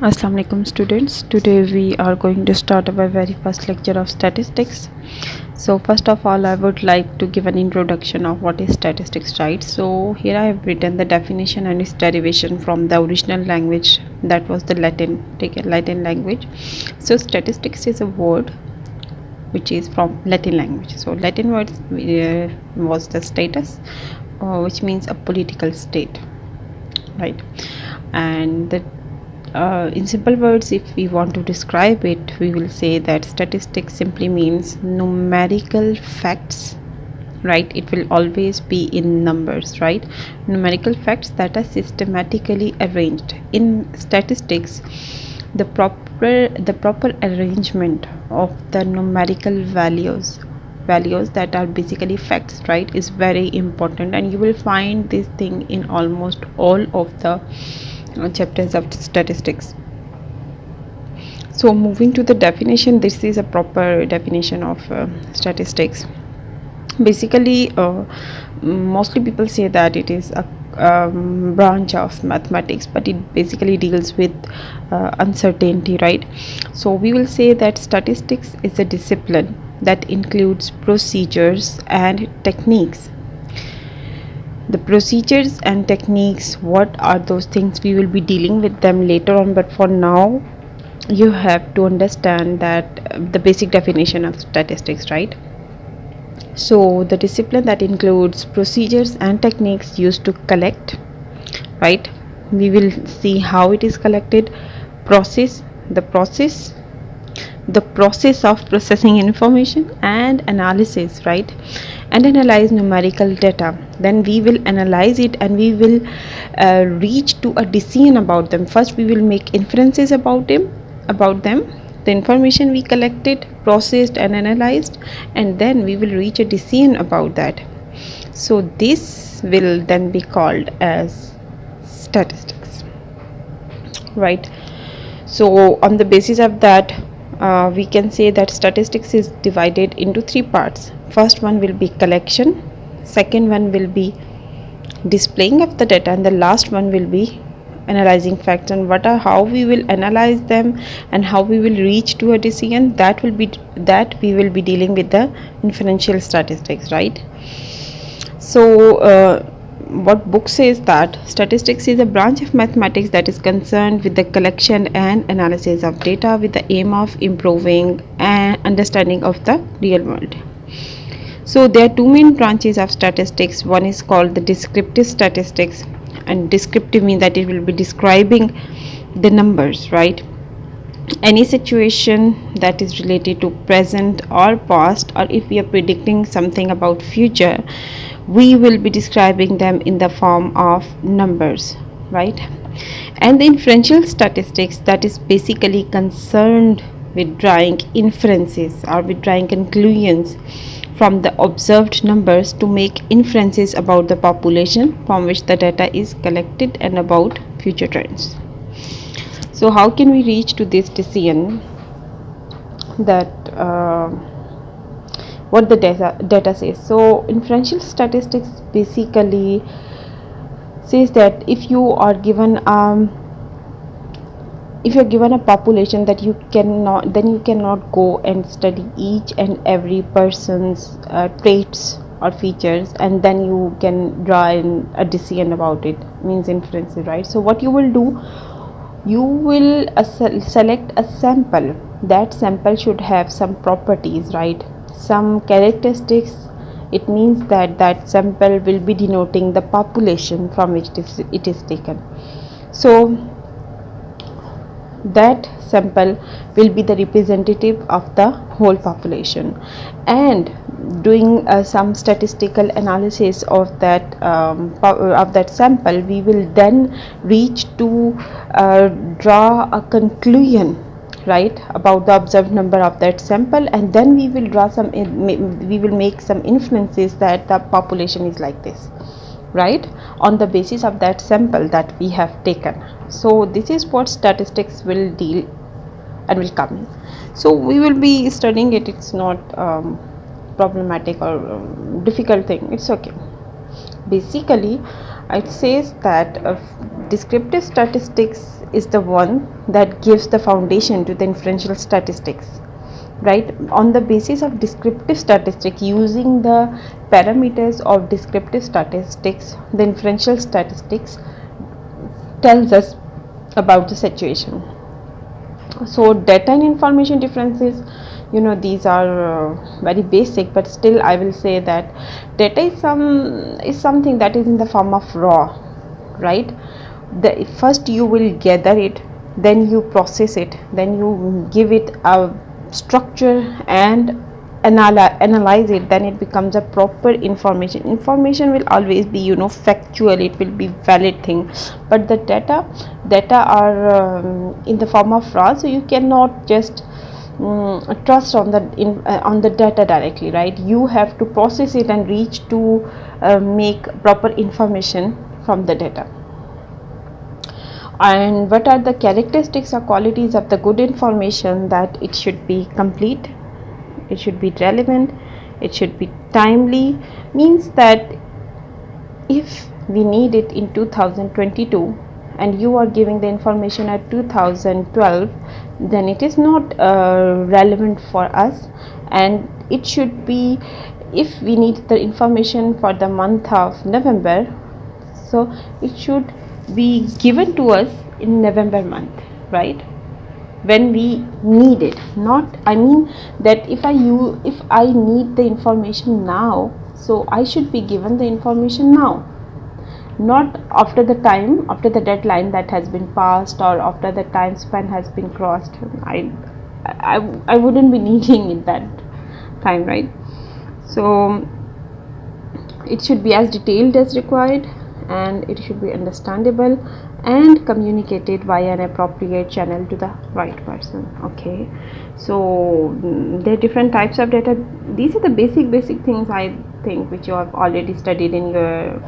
Assalamu alaikum students. Today we are going to start our very first lecture of statistics. So first of all, I would like to give an introduction of what is statistics, right? So here I have written the definition and its derivation from the original language, that was the Latin. Take a Latin language. So statistics is a word which is from Latin language. So Latin word was the status, which means a political state, right? And the in simple words, if we want to describe it, we will say that statistics simply means numerical facts, right? It will always be in numbers, right? Numerical facts that are systematically arranged. In statistics, the proper arrangement of the numerical values that are basically facts, right, is very important, and you will find this thing in almost all of the chapters of statistics. So moving to the definition, this is a proper definition of statistics. Basically, mostly people say that it is a branch of mathematics, but it basically deals with uncertainty, right? So we will say that statistics is a discipline that includes procedures and techniques. The procedures and techniques, what are those things? We will be dealing with them later on, but for now you have to understand that the basic definition of statistics, right? So the discipline that includes procedures and techniques used to collect, right? We will see how it is collected, the process of processing information and analysis, right? And analyze numerical data. Then we will analyze it and we will reach to a decision about them. First we will make inferences about them, the information we collected, processed and analyzed, and then we will reach a decision about that. So this will then be called as statistics, right? So on the basis of that, we can say that statistics is divided into three parts. First one will be collection, second one will be displaying of the data, and the last one will be analyzing facts. And how we will analyze them and how we will reach to a decision, that we will be dealing with the inferential statistics, right? So what book says that statistics is a branch of mathematics that is concerned with the collection and analysis of data with the aim of improving and understanding of the real world. So there are two main branches of statistics. One is called the descriptive statistics, and descriptive means that it will be describing the numbers, right? Any situation that is related to present or past, or if we are predicting something about future, we will be describing them in the form of numbers, right? And the inferential statistics, that is basically concerned with drawing inferences or with drawing conclusions from the observed numbers to make inferences about the population from which the data is collected and about future trends. So how can we reach to this decision that what the data says? So inferential statistics basically says that if you are given a population, that you cannot go and study each and every person's traits or features, and then you can draw a decision about it, means inference, right? So what you will do, you will select a sample. That sample should have some properties, right? Some characteristics. It means that sample will be denoting the population from which it is taken. So that sample will be the representative of the whole population, and doing some statistical analysis of that sample, we will then reach to draw a conclusion, right, about the observed number of that sample, and then we will make some inferences that the population is like this, right, on the basis of that sample that we have taken. So this is what statistics will deal and will come in. So we will be studying it. It's not problematic or difficult thing, it's okay. Basically it says that Descriptive statistics is the one that gives the foundation to the inferential statistics, right? On the basis of descriptive statistics, using the parameters of descriptive statistics, the inferential statistics tells us about the situation. So data and information differences, these are very basic, but still I will say that data is something that is in the form of raw, right? First you will gather it, then you process it, then you give it a structure and analyze it, then it becomes a proper information will always be factual, it will be valid thing. But the data are in the form of raw, so you cannot just trust on the data directly, right? You have to process it and reach to make proper information from the data. And what are the characteristics or qualities of the good information? That it should be complete, it should be relevant, it should be timely. Means that if we need it in 2022 and you are giving the information at 2012, then it is not relevant for us. And it should be, if we need the information for the month of November, so it should be given to us in November month, right? When we need it. Not, I mean that if I need the information now, so I should be given the information now, not after the deadline that has been passed, or after the time span has been crossed. I wouldn't be needing it that time, right? So it should be as detailed as required, and it should be understandable and communicated via an appropriate channel to the right person. Okay, so there are different types of data. These are the basic things, I think, which you have already studied in your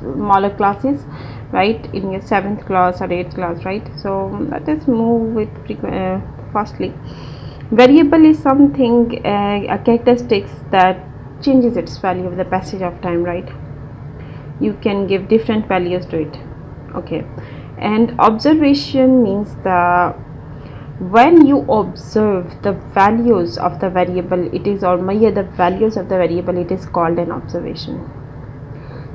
smaller classes, right, in your 7th class or 8th class, right? So let us move with firstly, variable is something, a characteristics that changes its value with the passage of time, right? You can give different values to it. Okay, and observation means when you observe the values of the variable, it is, or measure the values of the variable, it is called an observation.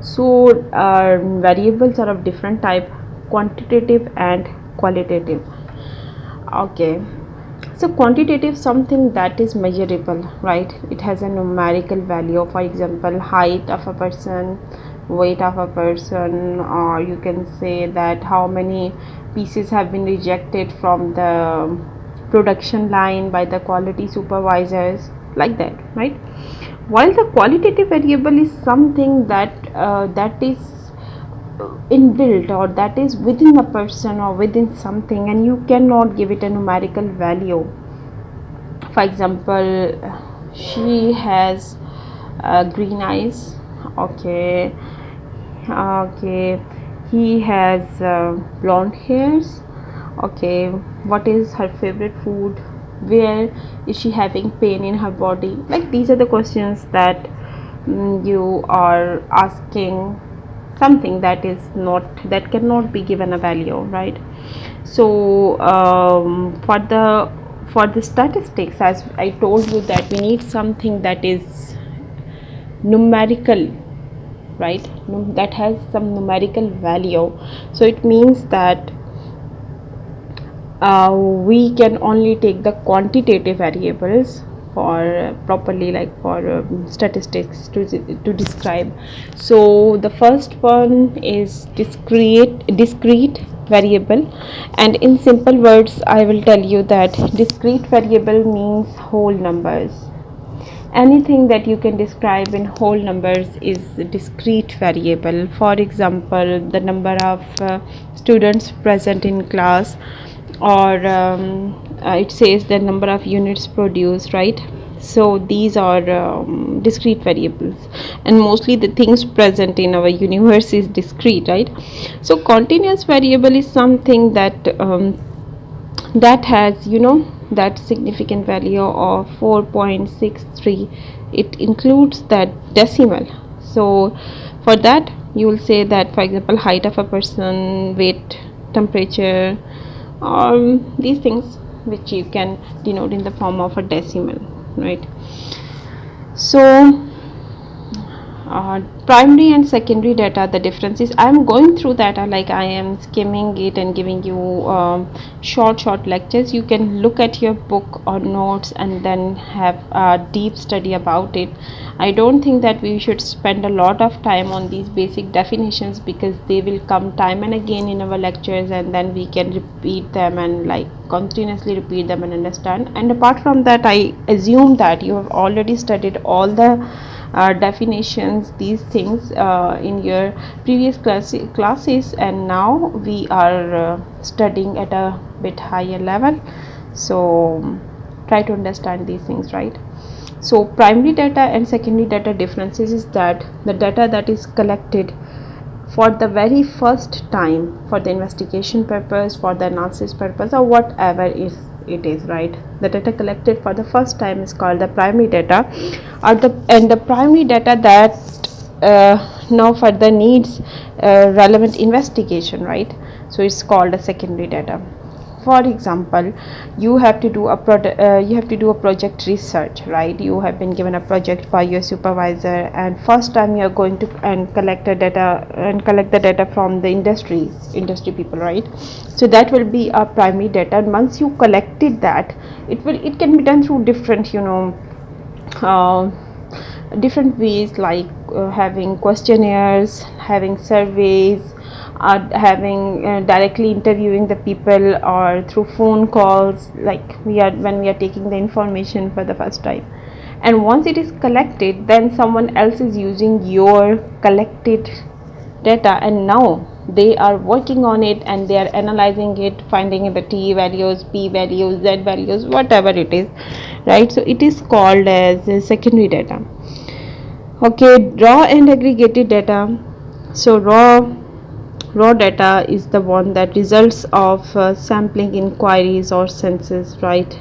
So variables are of different type, quantitative and qualitative. Okay, so quantitative, something that is measurable, right? It has a numerical value. For example, height of a person, weight of a person, or you can say that how many pieces have been rejected from the production line by the quality supervisors, like that, right? While the qualitative variable is something that is inbuilt, or that is within a person or within something, and you cannot give it a numerical value. For example, she has green eyes. Okay, he has blonde hairs. Okay, what is her favorite food? Where is she having pain in her body? Like, these are the questions that you are asking something that cannot be given a value, right? So for the statistics, as I told you, that we need something that is numerical, right? That has some numerical value. So it means that we can only take the quantitative variables for properly, like for statistics to describe. So the first one is discrete variable, and in simple words I will tell you that discrete variable means whole numbers. Anything that you can describe in whole numbers is discrete variable. For example, the number of students present in class, or it says the number of units produced, right? So these are discrete variables, and mostly the things present in our universe is discrete, right? So continuous variable is something that has that significant value of 4.63. it includes that decimal. So for that you will say that, for example, height of a person, weight, temperature, these things which you can denote in the form of a decimal, right? So primary and secondary data, the difference is, I am going through that, like I am skimming it and giving you short lectures. You can look at your book or notes and then have a deep study about it. I don't think that we should spend a lot of time on these basic definitions, because they will come time and again in our lectures, and then we can repeat them and like continuously repeat them and understand. And apart from that, I assume that you have already studied all the definitions, these things in your previous classes, and now we are studying at a bit higher level. So try to understand these things, right? So primary data and secondary data differences is that the data that is collected for the very first time for the investigation purpose, for the analysis purpose, or whatever it is, right? The data collected for the first time is called the primary data, and the primary data that now further needs relevant investigation, right? So it's called a secondary data. For example, you have to do a project research, right? You have been given a project by your supervisor, and first time you are going to and collect the data from the industry people, right? So that will be a primary data. And once you collected that, it can be done through different uh, different ways, like having questionnaires, having surveys, having directly interviewing the people, or through phone calls, like when we are taking the information for the first time. And once it is collected, then someone else is using your collected data, and now they are working on it and they are analyzing it, finding the t values, p values, z values, whatever it is, right? So it is called as secondary data. Okay, raw and aggregated data. So raw data is the one that results of sampling inquiries or census, right?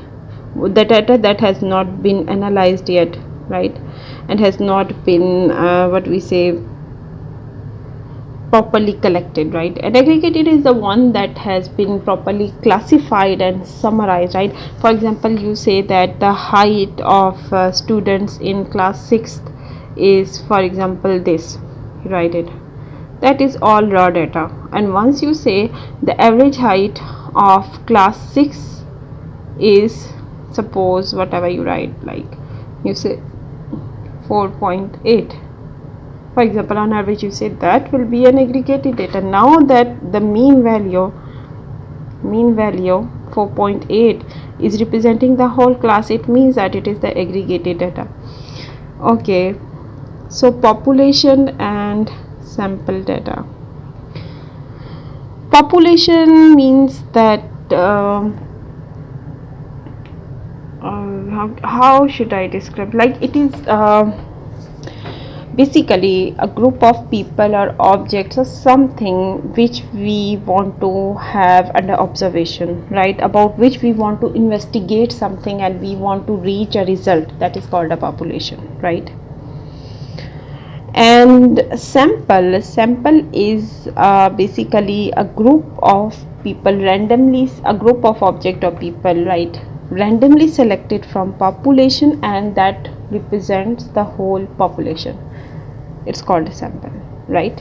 The data that has not been analyzed yet, right? And has not been what we say, properly collected, right? And aggregated is the one that has been properly classified and summarized, right? For example, you say that the height of students in class 6th is, for example, this, write it. That is all raw data. And once you say the average height of class 6 is, suppose whatever you write, like you say 4.8, for example, on average, you say, that will be an aggregated data. Now that the mean value 4.8 is representing the whole class, it means that it is the aggregated data. Okay, so population and sample data. Population means that how should I describe, like it is basically a group of people or objects or something which we want to have under observation, right? About which we want to investigate something and we want to reach a result. That is called a population, right? And sample is basically a group of people randomly, a group of object or people, right, randomly selected from population, and that represents the whole population. It's called a sample, right?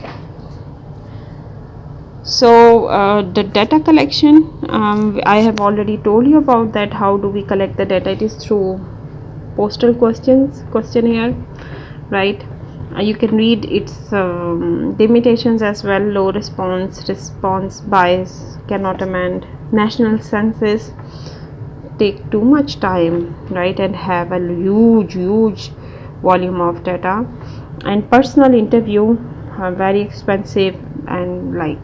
So the data collection, I have already told you about that. How do we collect the data? It is through postal questionnaire, right? You can read its limitations as well. Low response bias, cannot amend. National census take too much time, right, and have a huge volume of data. And personal interview, very expensive, and like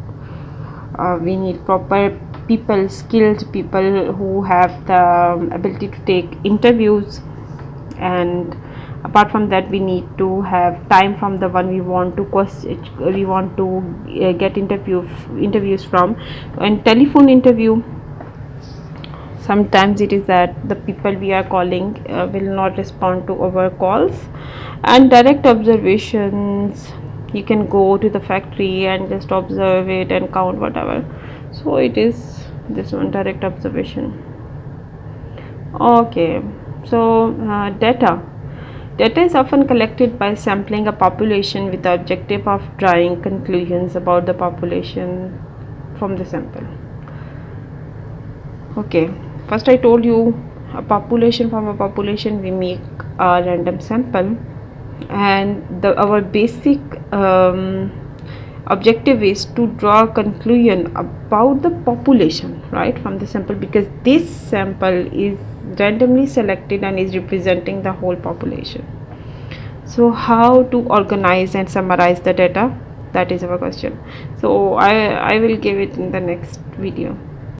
we need proper people, skilled people who have the ability to take interviews. And apart from that, we need to have time from the one we want to get interviews from. And telephone interview, sometimes it is that the people we are calling will not respond to our calls. And direct observations, you can go to the factory and just observe it and count whatever. So it is this one, direct observation. Okay, so data is often collected by sampling a population with the objective of drawing conclusions about the population from the sample. Okay, first I told you a population, from a population we make a random sample, and our basic objective is to draw a conclusion about the population, right, from the sample, because this sample is randomly selected and is representing the whole population. So how to organize and summarize the data, that is our question. So I will give it in the next video.